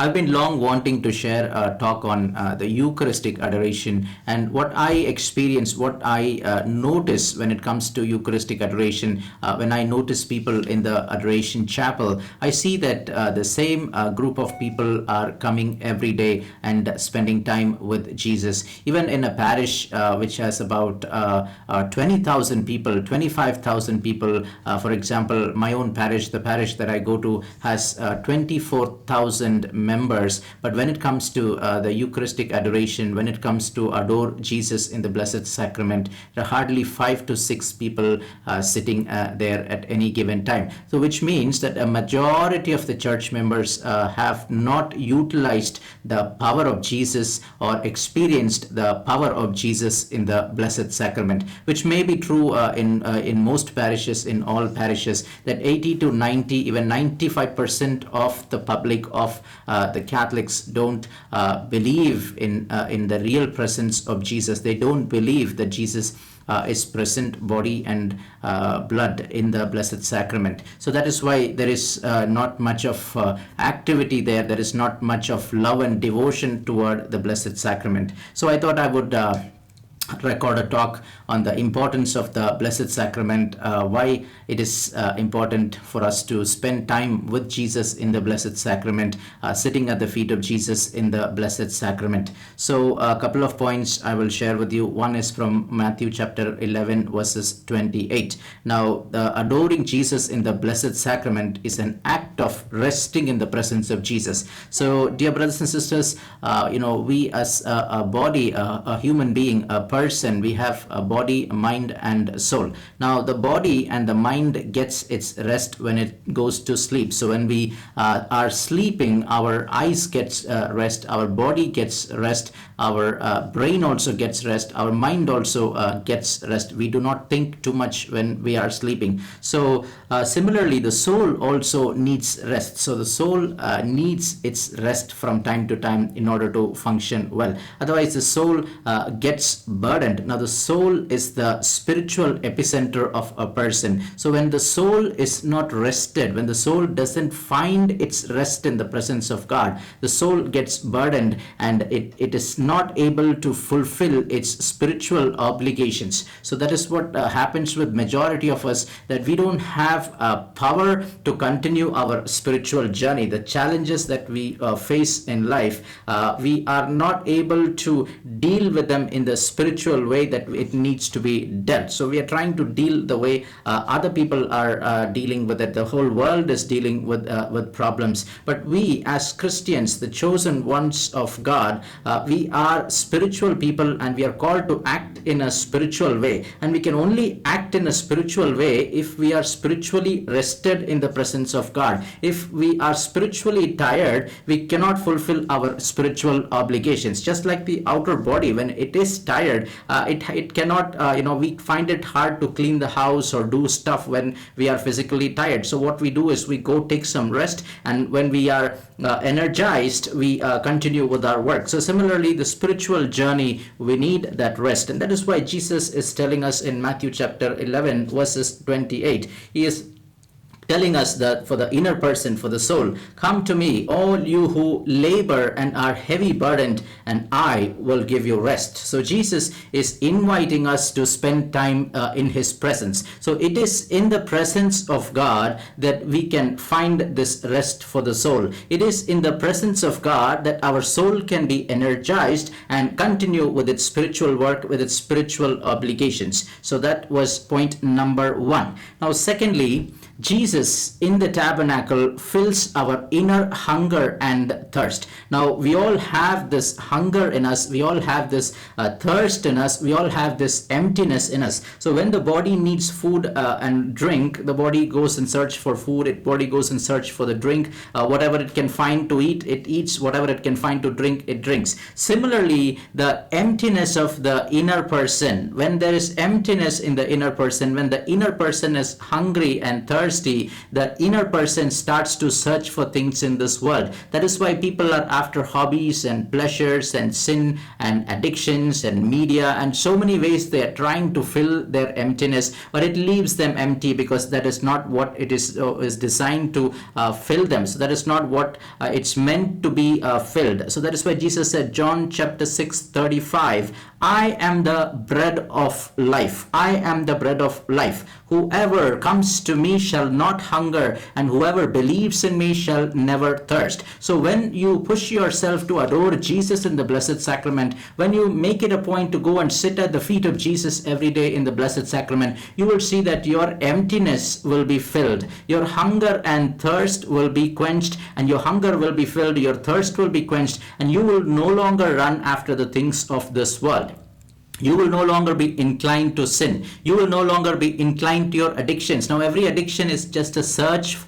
I've been long wanting to share a talk on the Eucharistic adoration and what I experience, what I notice when it comes to Eucharistic adoration. When I notice people in the adoration chapel, I see that the same group of people are coming every day and spending time with Jesus. Even in a parish which has about 20,000 people, 25,000 people, for example, my own parish, the parish that I go to, has 24,000 members. But when it comes to the Eucharistic adoration, when it comes to adore Jesus in the Blessed Sacrament, there are hardly 5 to 6 people sitting there at any given time. So, which means that a majority of the church members have not utilized the power of Jesus or experienced the power of Jesus in the Blessed Sacrament, which may be true in most parishes, in all parishes, that 80 to 90, even 95% of the public of the Catholics don't believe in the real presence of Jesus. They don't believe that Jesus is present body and blood in the Blessed Sacrament. So that is why there is not much of activity there. There is not much of love and devotion toward the Blessed Sacrament. So I thought I would record a talk on the importance of the Blessed Sacrament, why it is important for us to spend time with Jesus in the Blessed Sacrament, sitting at the feet of Jesus in the Blessed Sacrament. So a couple of points I will share with you. One is from Matthew chapter 11 verses 28. Now, adoring Jesus in the Blessed Sacrament is an act of resting in the presence of Jesus. So, dear brothers and sisters, we as a body, a human being, a person, we have a body, a mind, and a soul. Now, the body and the mind gets its rest when it goes to sleep. So when we are sleeping, our eyes gets rest, our body gets rest, our brain also gets rest, our mind also gets rest. We do not think too much when we are sleeping. So similarly, the soul also needs rest. So the soul needs its rest from time to time in order to function well. Otherwise, the soul gets burdened. Now, the soul is the spiritual epicenter of a person. So when the soul is not rested, when the soul doesn't find its rest in the presence of God, the soul gets burdened and it is not able to fulfill its spiritual obligations. So that is what happens with majority of us, that we don't have power to continue our spiritual journey. The challenges that we face in life, we are not able to deal with them in the spiritual way that it needs to be dealt. So we are trying to deal the way other people are dealing with it. The whole world is dealing with problems. But we as Christians, the chosen ones of God, we are spiritual people and we are called to act in a spiritual way. And we can only act in a spiritual way if we are spiritually rested in the presence of God. If we are spiritually tired, we cannot fulfill our spiritual obligations. Just like the outer body, when it is tired, it cannot, we find it hard to clean the house or do stuff when we are physically tired. So what we do is we go take some rest, and when we are energized, we continue with our work. So similarly, the spiritual journey, we need that rest. And that is why Jesus is telling us in Matthew chapter 11 verses 28. He is telling us that for the inner person, for the soul, come to me, all you who labor and are heavy burdened, and I will give you rest. So Jesus is inviting us to spend time in his presence. So it is in the presence of God that we can find this rest for the soul. It is in the presence of God that our soul can be energized and continue with its spiritual work, with its spiritual obligations. So that was point number one. Now, secondly, Jesus in the tabernacle fills our inner hunger and thirst. Now, we all have this hunger in us. We all have this thirst in us. We all have this emptiness in us. So when the body needs food and drink, the body goes in search for food. The body goes in search for the drink. Whatever it can find to eat, it eats. Whatever it can find to drink, it drinks. Similarly, the emptiness of the inner person, when there is emptiness in the inner person, when the inner person is hungry and thirsty, thirsty, the inner person starts to search for things in this world. That is why people are after hobbies and pleasures and sin and addictions and media, and so many ways they are trying to fill their emptiness, but it leaves them empty, because that is not what it is designed to fill them. So that is not what it's meant to be filled. So that is why Jesus said, John chapter 6:35, I am the bread of life. I am the bread of life. Whoever comes to me shall not hunger, and whoever believes in me shall never thirst. So when you push yourself to adore Jesus in the Blessed Sacrament, when you make it a point to go and sit at the feet of Jesus every day in the Blessed Sacrament, you will see that your emptiness will be filled. Your hunger and thirst will be quenched, and your hunger will be filled, your thirst will be quenched, and you will no longer run after the things of this world. You will no longer be inclined to sin. You will no longer be inclined to your addictions. Now, every addiction is just a search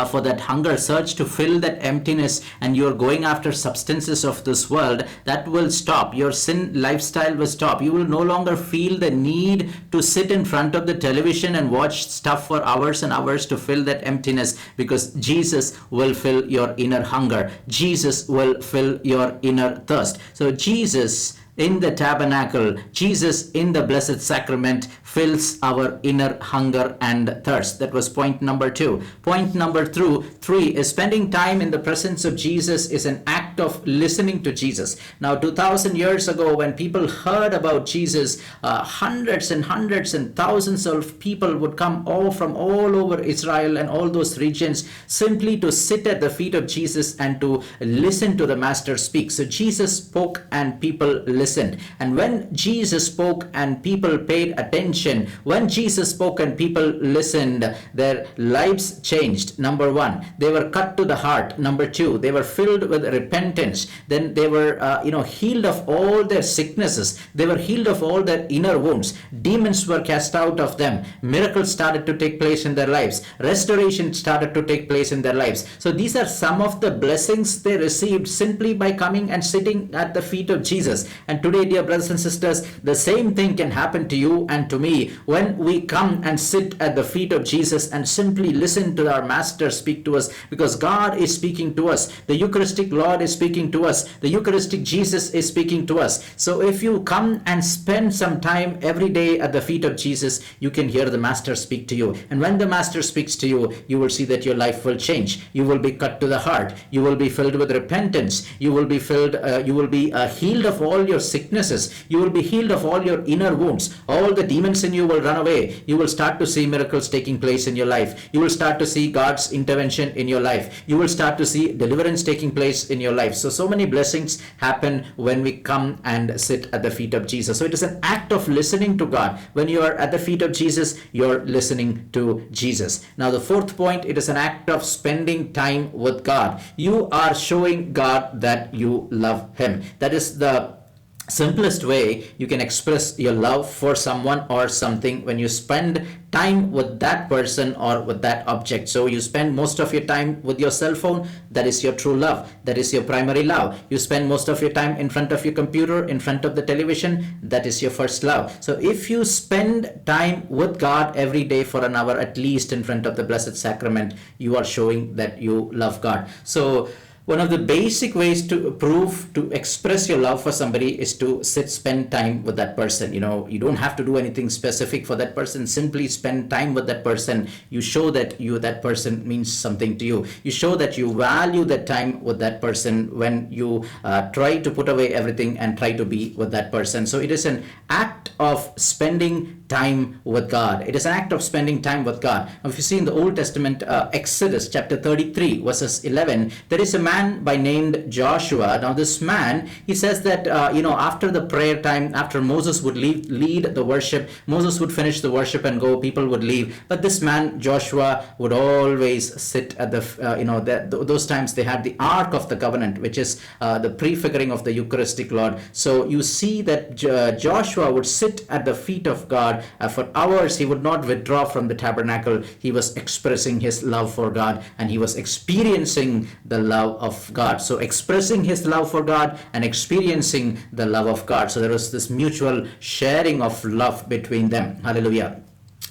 for that hunger, search to fill that emptiness, and you're going after substances of this world. That will stop. Your sin lifestyle will stop. You will no longer feel the need to sit in front of the television and watch stuff for hours and hours to fill that emptiness, because Jesus will fill your inner hunger. Jesus will fill your inner thirst. So Jesus in the tabernacle, Jesus in the Blessed Sacrament fills our inner hunger and thirst. That was point number 2. Point number 3 is spending time in the presence of Jesus is an act of listening to Jesus. Now, 2000 years ago, when people heard about Jesus, hundreds and hundreds and thousands of people would come from all over Israel and all those regions simply to sit at the feet of Jesus and to listen to the Master speak. So Jesus spoke and people listened. And when Jesus spoke and people paid attention, when Jesus spoke and people listened, their lives changed. Number 1, they were cut to the heart. Number 2, they were filled with repentance. Then they were healed of all their sicknesses. They were healed of all their inner wounds. Demons were cast out of them. Miracles started to take place in their lives. Restoration started to take place in their lives. So these are some of the blessings they received simply by coming and sitting at the feet of Jesus. And today, dear brothers and sisters, the same thing can happen to you and to me when we come and sit at the feet of Jesus and simply listen to our Master speak to us, because God is speaking to us. The Eucharistic Lord is speaking to us. The Eucharistic Jesus is speaking to us. So if you come and spend some time every day at the feet of Jesus, you can hear the Master speak to you. And when the Master speaks to you, you will see that your life will change. You will be cut to the heart. You will be filled with repentance. You will be filled. You will be healed of all your sicknesses. You will be healed of all your inner wounds. All the demons in you will run away. You will start to see miracles taking place in your life. You will start to see God's intervention in your life. You will start to see deliverance taking place in your life. So many blessings happen when we come and sit at the feet of Jesus. So it is an act of listening to God. When you are at the feet of Jesus, you're listening to Jesus. Now, the 4th point, it is an act of spending time with God. You are showing God that you love Him. That is the simplest way you can express your love for someone or something, when you spend time with that person or with that object. So you spend most of your time with your cell phone, that is your true love. That is your primary love. You spend most of your time in front of your computer, in front of the television, that is your first love. So if you spend time with God every day for an hour at least in front of the Blessed Sacrament, you are showing that you love God. So one of the basic ways to express your love for somebody is to spend time with that person. You don't have to do anything specific for that person. Simply spend time with that person. You show that that person means something to you. You show that you value that time with that person when you try to put away everything and try to be with that person. So it is an act of spending time with God. It is an act of spending time with God. Now, if you see in the Old Testament, Exodus chapter 33 verses 11, there is a man by named Joshua. Now this man, he says that after the prayer time, after Moses would lead the worship, Moses would finish the worship and go, people would leave, but this man Joshua would always sit at those times they had the Ark of the Covenant, which is the prefiguring of the Eucharistic Lord. So you see that Joshua would sit at the feet of God for hours. He would not withdraw from the tabernacle. He was expressing his love for God, and he was experiencing the love of God. So expressing his love for God and experiencing the love of God. So there was this mutual sharing of love between them. Hallelujah.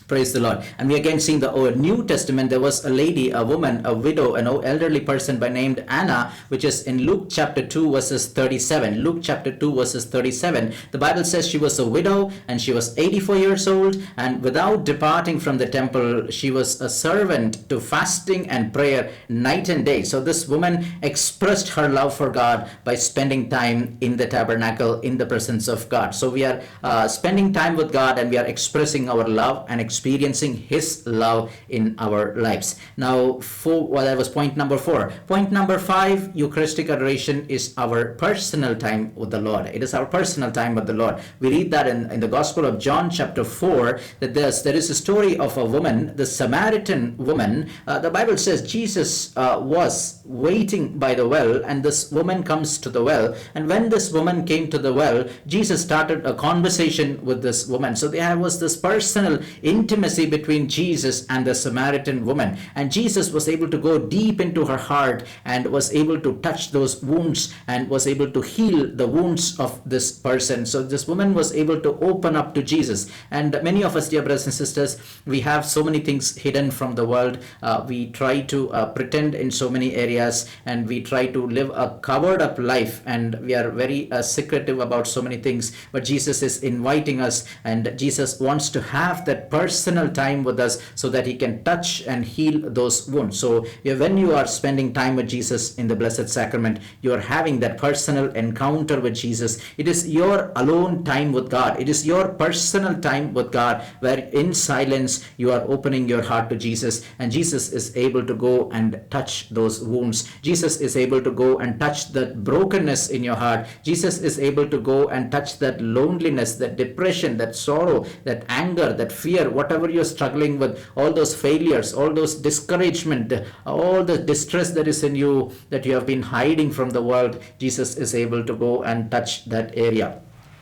Praise the Lord. And we again see in the New Testament, there was a lady, a woman, a widow, an elderly person by named Anna, which is in Luke chapter 2 verses 37. Luke chapter 2 verses 37. The Bible says she was a widow and she was 84 years old, and without departing from the temple, she was a servant to fasting and prayer night and day. So this woman expressed her love for God by spending time in the tabernacle in the presence of God. So we are spending time with God, and we are expressing our love and experiencing His love in our lives. Now, that was point number 4. Point number 5, Eucharistic adoration is our personal time with the Lord. It is our personal time with the Lord. We read that in the Gospel of John chapter 4, that there is a story of a woman, the Samaritan woman. The Bible says Jesus was waiting by the well, and this woman comes to the well. And when this woman came to the well, Jesus started a conversation with this woman. So there was this personal intimacy between Jesus and the Samaritan woman, and Jesus was able to go deep into her heart and was able to touch those wounds and was able to heal the wounds of this person. So this woman was able to open up to Jesus. And many of us, dear brothers and sisters, we have so many things hidden from the world. We try to pretend in so many areas, and we try to live a covered up life, and we are very secretive about so many things. But Jesus is inviting us, and Jesus wants to have that personal time with us so that He can touch and heal those wounds. So when you are spending time with Jesus in the Blessed Sacrament, you are having that personal encounter with Jesus. It is your alone time with God. It is your personal time with God, where in silence you are opening your heart to Jesus, and Jesus is able to go and touch those wounds. Jesus is able to go and touch that brokenness in your heart. Jesus is able to go and touch that loneliness, that depression, that sorrow, that anger, that fear, whatever you're struggling with, all those failures, all those discouragement, all the distress that is in you, that you have been hiding from the world. Jesus is able to go and touch that area.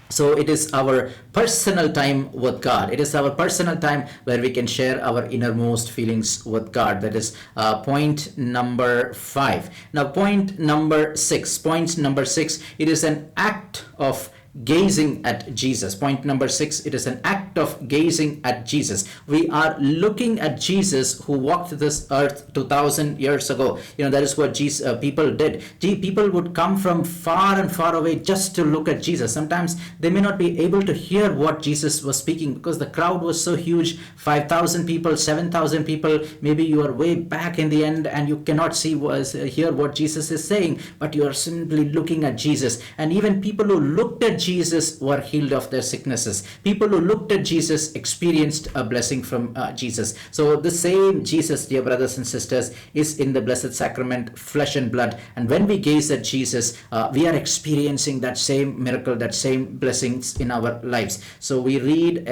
So it is our personal time with God. It is our personal time where we can share our innermost feelings with God. That is point number 5. Now point number 6. Point number 6, it is an act of gazing at Jesus. Point number 6, it is an act of gazing at Jesus. We are looking at Jesus who walked this earth 2000 years ago. That is what people did. People would come from far and far away just to look at Jesus. Sometimes they may not be able to hear what Jesus was speaking because the crowd was so huge. 5,000 people, 7,000 people. Maybe you are way back in the end and you cannot hear what Jesus is saying, but you are simply looking at Jesus. And even people who looked at Jesus were healed of their sicknesses. People who looked at Jesus experienced a blessing from Jesus. So the same Jesus, dear brothers and sisters, is in the Blessed Sacrament, flesh and blood. And when we gaze at Jesus, we are experiencing that same miracle, that same blessings in our lives. So we read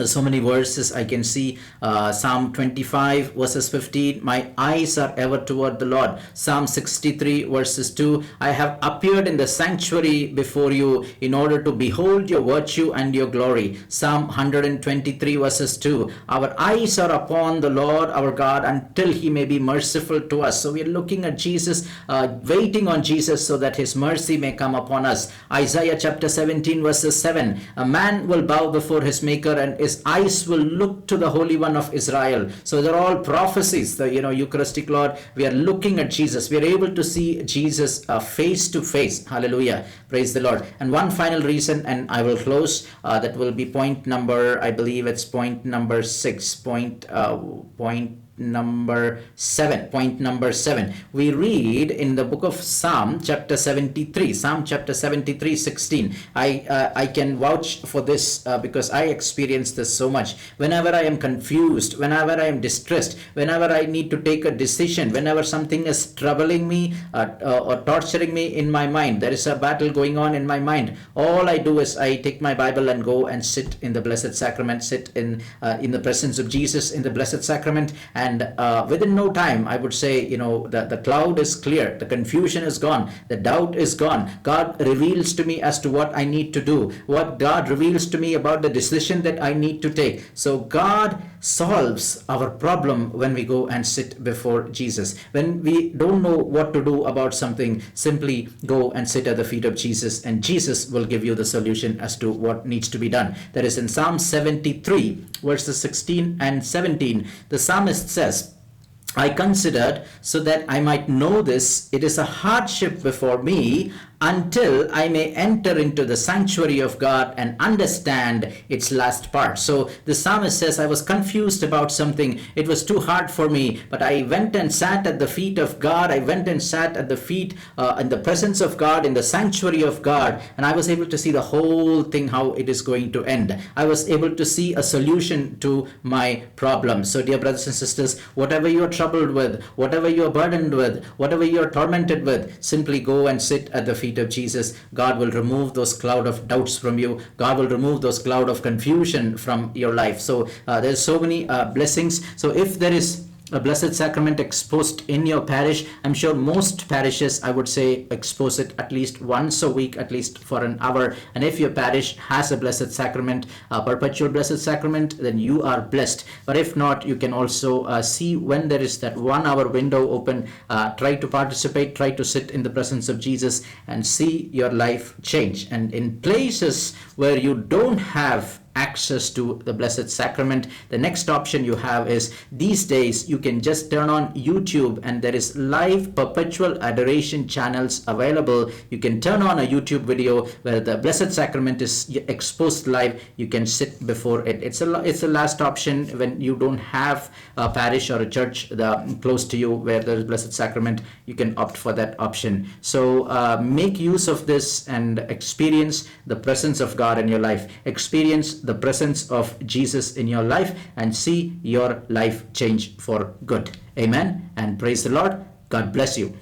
so many verses. I can see Psalm 25 verses 15, my eyes are ever toward the Lord. Psalm 63 verses 2, I have appeared in the sanctuary before you in order to behold your virtue and your glory. Psalm 123 verses 2, our eyes are upon the Lord our God until He may be merciful to us. So we are looking at Jesus, waiting on Jesus so that His mercy may come upon us. Isaiah chapter 17 verses 7, a man will bow before his maker and his eyes will look to the Holy One of Israel. So they're all prophecies. The Eucharistic Lord, we are looking at Jesus. We are able to see Jesus face to face. Hallelujah. Praise the Lord. And one final reason, and I will close, that will be point number, I believe it's point number 6. Point number 7. We read in the book of Psalm chapter 73, 16. I can vouch for this because I experienced this so much. Whenever I am confused, whenever I am distressed, whenever I need to take a decision, whenever something is troubling me or torturing me in my mind, there is a battle going on in my mind, all I do is I take my Bible and go and sit in the Blessed Sacrament, sit in the presence of Jesus in the Blessed Sacrament, and and within no time, I would say, the cloud is clear, the confusion is gone, the doubt is gone. God reveals to me as to what I need to do, what God reveals to me about the decision that I need to take. So God solves our problem when we go and sit before Jesus. When we don't know what to do about something, simply go and sit at the feet of Jesus, and Jesus will give you the solution as to what needs to be done. That is in Psalm 73, verses 16 and 17. The psalmist says, I considered so that I might know this, it is a hardship before me until I may enter into the sanctuary of God and understand its last part. So the psalmist says, I was confused about something. It was too hard for me, but I went and sat at the feet of God. I went and sat at the feet in the presence of God, in the sanctuary of God, and I was able to see the whole thing, how it is going to end. I was able to see a solution to my problem. So dear brothers and sisters, whatever you are troubled with, whatever you are burdened with, whatever you are tormented with, simply go and sit at the feet of Jesus. God will remove those cloud of doubts from you. God will remove those cloud of confusion from your life. So there's so many blessings. So if there is a blessed sacrament exposed in your parish, I'm sure most parishes, I would say, expose it at least once a week, at least for an hour. And if your parish has a blessed sacrament, a perpetual blessed sacrament, then you are blessed. But if not, you can also see when there is that 1 hour window open. Try to participate, try to sit in the presence of Jesus and see your life change. And in places where you don't have access to the Blessed Sacrament, the next option you have is, these days you can just turn on YouTube and there is live perpetual adoration channels available. You can turn on a YouTube video where the Blessed Sacrament is exposed live. You can sit before it. It's a last option when you don't have a parish or a church close to you where there is Blessed Sacrament. You can opt for that option. So make use of this and experience the presence of God in your life. Experience the presence of Jesus in your life and see your life change for good. Amen and praise the Lord. God bless you.